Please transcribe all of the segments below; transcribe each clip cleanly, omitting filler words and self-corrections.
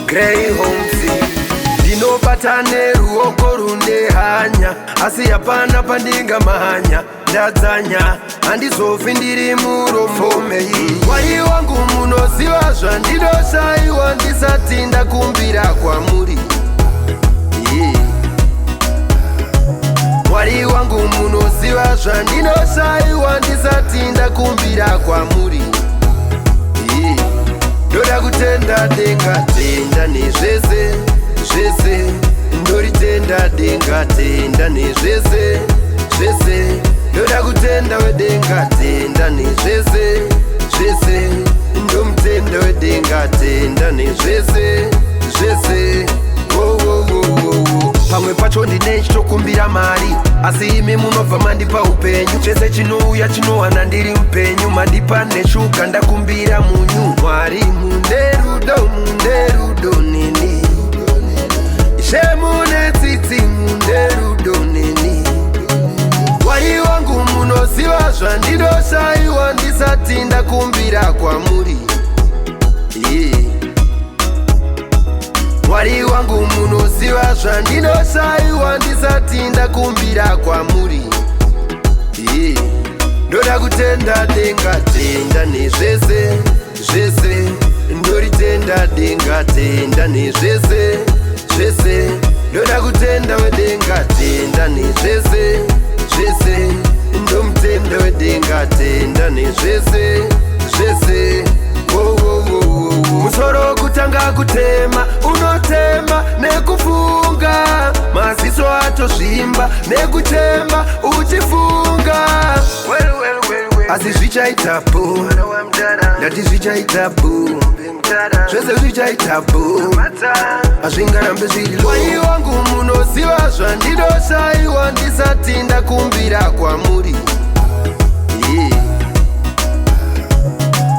Grey home ndinopatane ruoko rune hanya asi hapana pandinga mahanya ndadzanya handizofi ndiri muromomei Mwari wangu munoziva zvandinoshaiwa ndisati ndakumbira kwamuri Mwari wangu munoziva zvandinoshaiwa ndisati ndakumbira kwamuri ndoda kutenda denga tenda nezvese zvese ndoritenda denga tenda nezvese zvese ndoda kutenda wedenga tenda nezvese zvese ndomutenda wedenga tenda nezvese zvese pamwe pacho ndine chitokumbira mari asi imi munobva mandipa upenyu chese chinouya chinowana ndiri mupenyu mandipa neshuga ndakumbira munyu Mwari munderudo nini shemune tsitsi munderudo nini Mwari wangu munoziva zvandinoshaiwa ndisati ndakumbira kwamuri Mwari wangu munoziva zvandinoshaiwa ndisati ndakumbira kwamuri ndoda kutenda denga tenda nezvese zvese ndoritenda denga tenda nezvese zvese ndoda kutenda wedenga tenda nezvese zvese ndomutenda wedenga tenda nezvese zvese musoro kutanga kutema unotema nekufunga maziso atozvimba nekuchema uchifunga asi zvichaitapo ndati zvichaitapo zvese zvichaitapo hazvingarambe zviri Mwari wangu munoziva zvandinoshaiwa ndisati ndakumbira kwamuri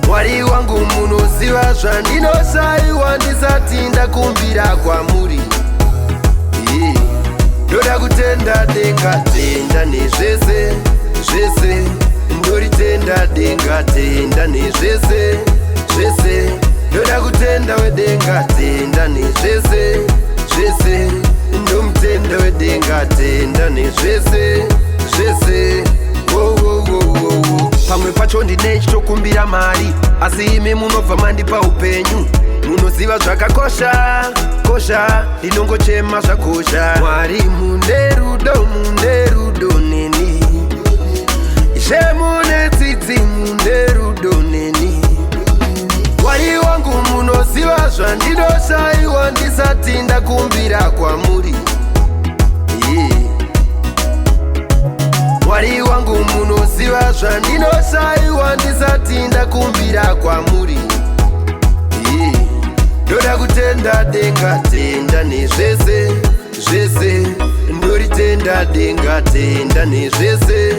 Mwari wangu munoziva zvandinoshaiwa ndisati ndakumbira kwamuri ndoda kutenda denga tenda nezvese zvese ndoritenda denga tenda nezvese zvese ndoda kutenda wedenga tenda nezvese zvese ndomutenda wedenga tenda nezvese zvese pamwe pacho ndine chitokumbira mari asi imi munobva mandipa upenyu munoziva zvakakosha kosha ndinongochema zvakosha Mwari munderudo neni shemune tsitsi munderudo neni Mwari wangu munoziva zvandinoshaiwa ndisati ndakumbira kwamuri Mwari wangu munoziva zvandinoshaiwa ndisati ndakumbira kwamuri ndoda kutenda denga tenda nezvese zvese ndoritenda denga tenda nezvese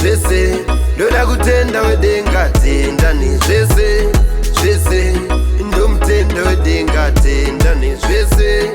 zvese ndoda kutenda wedenga tenda nezvese zvese ndomutenda wedenga tenda nezvese